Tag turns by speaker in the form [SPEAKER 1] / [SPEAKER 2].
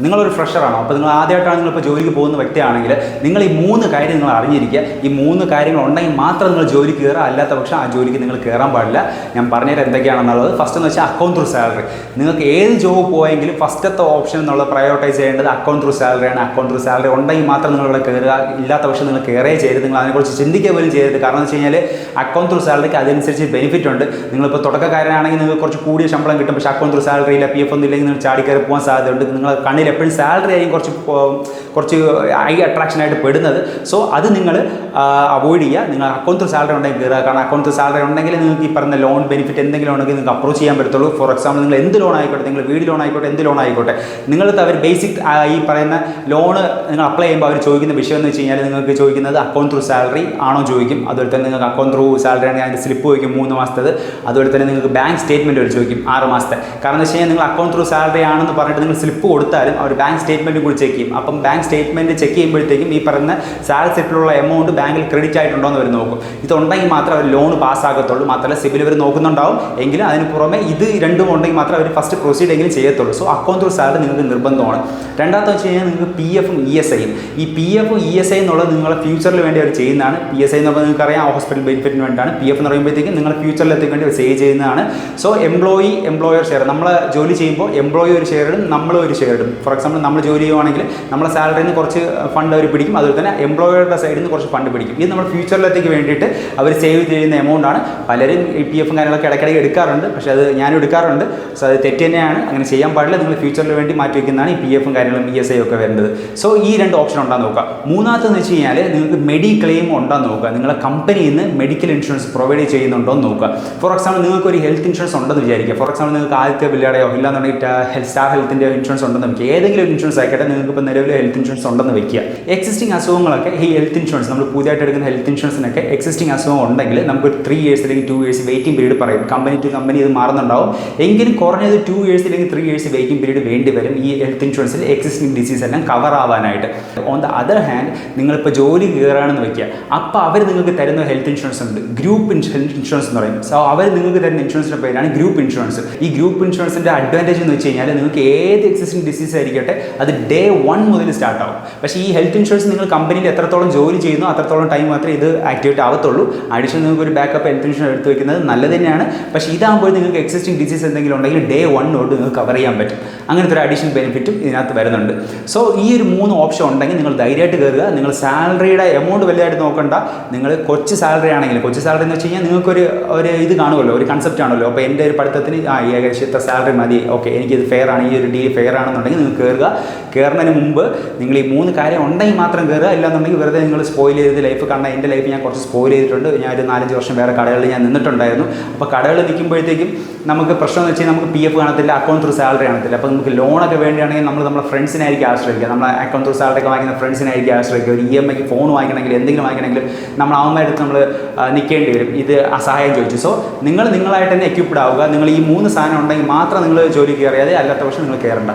[SPEAKER 1] നിങ്ങളൊരു ഫ്രഷറാണോ? അപ്പോൾ നിങ്ങൾ ആദ്യമായിട്ടാണ് നിങ്ങളിപ്പോൾ ജോലിക്ക് പോകുന്ന വ്യക്തിയാണെങ്കിൽ നിങ്ങൾ ഈ 3 കാര്യം നിങ്ങൾ അറിഞ്ഞിരിക്കുക. ഈ 3 കാര്യങ്ങൾ ഉണ്ടെങ്കിൽ മാത്രം നിങ്ങൾ ജോലിക്ക് കയറുക, അല്ലാത്ത പക്ഷം ആ ജോലിക്ക് നിങ്ങൾ കയറാൻ പാടില്ല. ഞാൻ പറഞ്ഞുതരാം എന്തൊക്കെയാണെന്നുള്ളത്. ഫസ്റ്റ് എന്ന് വെച്ചാൽ അക്കൗണ്ട് ത്രൂ സാലറി. നിങ്ങൾക്ക് ഏത് ജോബ് പോയെങ്കിലും ഫസ്റ്റത്തെ ഓപ്ഷൻ എന്നുള്ള പ്രയോറിറ്റൈസ് ചെയ്യേണ്ടത് അക്കൗണ്ട് ത്രൂ സാലറിയാണ്. അക്കൗണ്ട് ത്രൂ സാലറി ഉണ്ടെങ്കിൽ മാത്രം നിങ്ങളിവിടെ കയറുക, ഇല്ലാത്ത പക്ഷം നിങ്ങൾ കയറേ ചെയ്യരുത്. നിങ്ങൾ അതിനെക്കുറിച്ച് ചിന്തിക്കുക പോലും ചെയ്യരുത്. കാരണം എന്ന് വെച്ച് കഴിഞ്ഞാൽ അക്കൗണ്ട് ത്രൂ സാലറിക്ക് അതനുസരിച്ച് ബെനിഫിറ്റ് ഉണ്ട്. നിങ്ങളിപ്പോൾ തുടക്കക്കാരനാണെങ്കിൽ നിങ്ങൾക്ക് കുറച്ച് കൂടിയ ശമ്പളം കിട്ടും, പക്ഷേ അക്കൗണ്ട് ത്രൂ സാലറി ഇല്ല, PF ഒന്നും ഇല്ലെങ്കിൽ നിങ്ങൾ ചാടി കയറി പോകാൻ സാധ്യതയുണ്ട്. നിങ്ങൾ കണ്ണിൽ എപ്പോഴും സാലറി ആയിരിക്കും കുറച്ച് ഐ അട്രാക്ഷനായിട്ട് പെടുന്നത്. സോ അത് നിങ്ങൾ അവോയ്ഡ് ചെയ്യുക. നിങ്ങൾ അക്കൗണ്ട് ത്രൂ സാലറി ഉണ്ടെങ്കിൽ കയറുക. കാരണം അക്കൗണ്ട് ത്രൂ സാലറി ഉണ്ടെങ്കിൽ നിങ്ങൾക്ക് ഈ പറഞ്ഞ ലോൺ ബെനിഫിറ്റ് എന്തെങ്കിലും ഉണ്ടെങ്കിൽ നിങ്ങൾക്ക് അപ്രോച്ച് ചെയ്യാൻ പറ്റത്തുള്ളൂ. ഫോർ എക്സാമ്പിൾ നിങ്ങൾ എന്ത് ലോൺ ആയിക്കോട്ടെ, നിങ്ങൾ വീട് ലോൺ ആയിക്കോട്ടെ, എന്ത് ലോൺ ആയിക്കോട്ടെ, നിങ്ങൾക്ക് അവർ ബേസിക് ഈ പറയുന്ന ലോണ് നിങ്ങൾ അപ്ലൈ ചെയ്യുമ്പോൾ അവർ ചോദിക്കുന്ന വിഷയം എന്ന് വെച്ച് കഴിഞ്ഞാൽ നിങ്ങൾക്ക് ചോദിക്കുന്നത് അക്കൗണ്ട് ത്രൂ സാലറി ആണോ ചോദിക്കും. അതുപോലെ തന്നെ നിങ്ങൾക്ക് അക്കൗണ്ട് ത്രൂ സാലറി ആണെങ്കിൽ അതിൻ്റെ സ്ലിപ്പ് ചോദിക്കും 3 മാസത്തേത്. അതുപോലെ തന്നെ നിങ്ങൾക്ക് ബാങ്ക് സ്റ്റേറ്റ്മെൻറ്റ് അവർ ചോദിക്കും 6 മാസത്തെ. കാരണം എന്ന് വെച്ച് കഴിഞ്ഞാൽ നിങ്ങൾ അക്കൗണ്ട് ത്രൂ സാലറി ആണെന്ന് പറഞ്ഞിട്ട് നിങ്ങൾ സ്ലിപ്പ് കൊടുത്താലും അവർ ബാങ്ക് സ്റ്റേറ്റ്മെൻറ്റും കൂടി ചെക്ക് ചെയ്യും. അപ്പം ബാങ്ക് സ്റ്റേറ്റ്മെൻറ്റ് ചെക്ക് ചെയ്യുമ്പോഴത്തേക്കും ഈ പറയുന്ന സാലറി സെറ്റിലുള്ള എമൗണ്ട് ബാങ്കിൽ ക്രെഡിറ്റ് ആയിട്ടുണ്ടോ എന്ന് അവർ നോക്കും. ഇതുണ്ടെങ്കിൽ മാത്രമേ അവർ ലോൺ പാസ്സാകത്തുള്ളൂ. മാത്രമല്ല സിബിൽ അവർ നോക്കുന്നുണ്ടാവും. എങ്കിലും അതിന് പുറമെ ഇത് രണ്ടും ഉണ്ടെങ്കിൽ മാത്രമേ അവർ ഫസ്റ്റ് പ്രൊസീഡ് എങ്കിലും ചെയ്യത്തുള്ളൂ. സോ അക്കൗണ്ട് ത്രൂ സാലറി നിങ്ങൾക്ക് നിർബന്ധമാണ്. രണ്ടാമത്തെ വെച്ച് കഴിഞ്ഞാൽ നിങ്ങൾക്ക് PF ഉം ESIയും. ഈ PF ഉം ESI എന്നുള്ളത് നിങ്ങളുടെ ഫ്യൂച്ചറിൽ വേണ്ടി അവർ ചെയ്യുന്നതാണ്. PSI എന്ന് പറയുമ്പോൾ നിങ്ങൾക്കറിയാം ഹോസ്പിറ്റൽ ബെനിഫിറ്റിന് വേണ്ടിയാണ്. PF എന്ന് പറയുമ്പോഴത്തേക്കും നിങ്ങൾ ഫ്യൂച്ചറിലെത്തിക്ക് വേണ്ടി സേവ് ചെയ്യുന്നതാണ്. സോ എംപ്ലോയർ ഷെയർ, നമ്മൾ ജോലി ചെയ്യുമ്പോൾ എംപ്ലോയി ഒരു ഷെയർ ഇടും, നമ്മൾ ഒരു ഷെയർ ഇടും. ഫോർ എക്സാമ്പിൾ നമ്മൾ ജോലി ചെയ്യുവാണെങ്കിൽ നമ്മളെ സാലറിയിൽ നിന്ന് കുറച്ച് ഫണ്ട് അവർ പിടിക്കും, അതുപോലെ തന്നെ എംപ്ലോയറുടെ സൈഡിൽ നിന്ന് കുറച്ച് ഫണ്ട് പിടിക്കും. ഇത് നമ്മൾ ഫ്യൂച്ചറിലേക്ക് വേണ്ടിയിട്ട് അവർ സേവ് ചെയ്യുന്ന എമൗണ്ടാണ്. പലരും ഈ PF കാര്യങ്ങളൊക്കെ ഇടയ്ക്കിടയ്ക്ക് എടുക്കാറുണ്ട്, പക്ഷേ അത് ഞാനും എടുക്കാറുണ്ട്. സോ അത് തെറ്റ് തന്നെയാണ്, അങ്ങനെ ചെയ്യാൻ പാടില്ല. നിങ്ങൾ ഫ്യൂച്ചറിന് വേണ്ടി മാറ്റി വയ്ക്കുന്നതാണ് ഈ PF കാര്യങ്ങളും ESI ഒക്കെ വരുന്നത്. സോ ഈ 2 ഓപ്ഷൻ ഉണ്ടാകുന്ന നോക്കുക. മൂന്നാമത്തെന്ന് വെച്ച് കഴിഞ്ഞാൽ നിങ്ങൾക്ക് മെഡിക്ലെയിം ഉണ്ടാകുന്ന നോക്കുക. നിങ്ങളെ കമ്പനിയിൽ നിന്ന് മെഡിക്കൽ ഇൻഷുറൻസ് പ്രൊവൈഡ് ചെയ്യുന്നുണ്ടോ എന്ന് നോക്കുക. ഫോർ എക്സാമ്പിൾ നിങ്ങൾക്ക് ഒരു ഹെൽത്ത് ഇൻഷുറൻസ് ഉണ്ടെന്ന് വിചാരിക്കുക. ഫോർ എക്സാമ്പിൾ നിങ്ങൾക്ക് ആദ്യത്തെ ബില്ലടയോ ഇല്ലാന്നുണ്ടെങ്കിൽ സ്റ്റാർ ഹെൽത്തിൻ്റെ ഇൻഷുറൻസ് ഉണ്ടെന്ന് വെക്കുക. ഏതെങ്കിലും ഒരു ഇൻഷുറൻസ് ആയിക്കട്ടെ, നിങ്ങൾക്ക് ഇപ്പോൾ നിലവിൽ ഹെൽത്ത് ഇൻഷുറൻസ് ഉണ്ടെന്ന് വെക്കുക. എക്സിസ്റ്റിംഗ് അസുഖങ്ങളൊക്കെ ഈ ഹെൽത്ത് ഇൻഷുറൻസ്, നമ്മൾ പുതിയതായിട്ട് എടുക്കുന്ന ഹെൽത്ത് ഇൻഷുറൻസിനൊക്കെ എക്സിസ്റ്റിംഗ് അസുഖം ഉണ്ടെങ്കിൽ നമുക്ക് 3 ഇയേഴ്സ് അല്ലെങ്കിൽ 2 ഇയേഴ്സ് വെയിറ്റിംഗ് പീരീഡ് പറയും. കമ്പനി ടു കമ്പനി ഇത് മാറുന്നുണ്ടാവും. എങ്കിലും കുറഞ്ഞത് 2 ഇയേഴ്സ് അല്ലെങ്കിൽ 3 ഇയേഴ്സ് വെയിറ്റിംഗ് പീരീഡ് വേണ്ടി വരും ഈ ഹെൽത്ത് ഇൻഷുറൻസിൽ എക്സിസ്റ്റിംഗ് ഡിസീസ് എല്ലാം കവർ ആവാനായിട്ട്. ഓൺ ദ അതർ ഹാൻഡ് നിങ്ങളിപ്പോൾ ജോലി കയറുകയാണെന്ന് വെക്കുക. അപ്പോൾ അവർ നിങ്ങൾക്ക് തരുന്ന ഹെൽത്ത് ഇൻഷുറൻസ് ഉണ്ട്, ഗ്രൂപ്പ് ഹെൽത്ത് ഇൻഷുറൻസ് എന്ന് പറയും. സോ അവർ നിങ്ങൾക്ക് തരുന്ന ഇൻഷുറൻസിൻ്റെ പേരാണ് ഗ്രൂപ്പ് ഇൻഷുറൻസ്. ഈ ഗ്രൂപ്പ് ഇൻഷുറൻസിൻ്റെ അഡ്വാൻറ്റേജ് എന്ന് വെച്ച് കഴിഞ്ഞാൽ നിങ്ങൾക്ക് ഏത് എക്സിസ്റ്റിംഗ് ഡിസീസ് ആയിരിക്കട്ടെ അത് ഡേ 1 മുതൽ സ്റ്റാർട്ട് ആവും. പക്ഷേ ഈ ഹെൽത്ത് ഇൻഷുറൻസ് നിങ്ങൾ കമ്പനിയിൽ എത്രത്തോളം ജോലി ചെയ്യുന്നു അത്രത്തോളം ടൈം മാത്രമേ ഇത് ആക്ടിവേറ്റ് ആവത്തുള്ളൂ. അഡീഷണൽ നിങ്ങൾക്ക് ഒരു ബാക്കപ്പ് ഹെൽത്ത് ഇൻഷുറൻസ് എടുത്ത് വെക്കുന്നത് നല്ലത് തന്നെയാണ്. പക്ഷേ ഇതാകുമ്പോൾ നിങ്ങൾക്ക് എക്സിസ്റ്റിംഗ് ഡിസീസ് എന്തെങ്കിലും ഉണ്ടെങ്കിൽ ഡേ 1 തൊട്ട് നിങ്ങൾക്ക് കവർ ചെയ്യാൻ പറ്റും. അങ്ങനത്തെ ഒരു അഡീഷണൽ ബെനിഫിറ്റും ഇതിനകത്ത് വരുന്നുണ്ട്. സോ ഈ ഒരു 3 ഓപ്ഷൻ ഉണ്ടെങ്കിൽ നിങ്ങൾ ധൈര്യമായിട്ട് കയറുക. നിങ്ങൾ സാലറിയുടെ എമൗണ്ട് വലുതായിട്ട് നോക്കണ്ട. നിങ്ങൾ കൊച്ചു സാലറി ആണെങ്കിൽ, കൊച്ചു സാലറി എന്ന് വെച്ച് കഴിഞ്ഞാൽ നിങ്ങൾക്കൊരു ഇത് കാണുമല്ലോ, ഒരു കൺസെപ്റ്റ് ആണല്ലോ. അപ്പോൾ എൻ്റെ ഒരു പഠിത്തത്തിന് ഏകദേശം ഇത്ര സാലറി മതി, ഓക്കെ എനിക്കിത് ഫെയർ ആണ്, ഈ ഒരു ഡീൽ ഫെയർ ആണെന്നുണ്ടെങ്കിൽ നിങ്ങൾ കയറുക. കയറുന്നതിന് മുമ്പ് നിങ്ങൾ ഈ 3 കാര്യം ഉണ്ടെങ്കിൽ മാത്രം കയറുക. ഇല്ലാന്നുണ്ടെങ്കിൽ വെറുതെ നിങ്ങൾ സ്പോയിൽ ചെയ്ത് ലൈഫ് കാണാൻ. എൻ്റെ ലൈഫ് ഞാൻ കുറച്ച് സ്പോയിൽ ചെയ്തിട്ടുണ്ട്. ഞാൻ ഒരു 4-5 വർഷം വേറെ കടകളിൽ ഞാൻ നിന്നിട്ടുണ്ടായിരുന്നു. അപ്പോൾ കടകളിൽ നിൽക്കുമ്പോഴത്തേക്കും നമുക്ക് പ്രശ്നം എന്ന് വെച്ചാൽ നമുക്ക് PF കാണത്തില്ല, അക്കൗണ്ട് ത്രൂ സാലറി കാണത്തില്ല. അപ്പോൾ നമുക്ക് ലോണൊക്കെ വേണ്ടിയാണെങ്കിൽ നമ്മുടെ ഫ്രണ്ട്സിനായിരിക്കും ആശ്രയിക്കുക. നമ്മളെ അക്കൗണ്ട് ത്രൂ സാലറി ഒക്കെ വാങ്ങിക്കുന്ന ഫ്രണ്ട്സിനായിരിക്കും ആശ്രയിക്കുക. ഒരു EMIക്ക് ഫോൺ വാങ്ങിക്കണമെങ്കിൽ എന്തെങ്കിലും വാങ്ങിക്കണമെങ്കിൽ നമ്മൾ അവന്മാരെടുത്ത് നമ്മൾ നിൽക്കേണ്ടി വരും, ഇത് സഹായം ചോദിച്ചു. സോ നിങ്ങളായിട്ട് തന്നെ എക്യുപ്ഡ് ആവുക. നിങ്ങൾ ഈ 3 സാധനം ഉണ്ടെങ്കിൽ മാത്രം നിങ്ങൾ ജോലി കയറിയാതെ, അല്ലാത്ത പക്ഷം നിങ്ങൾ കയറണ്ട.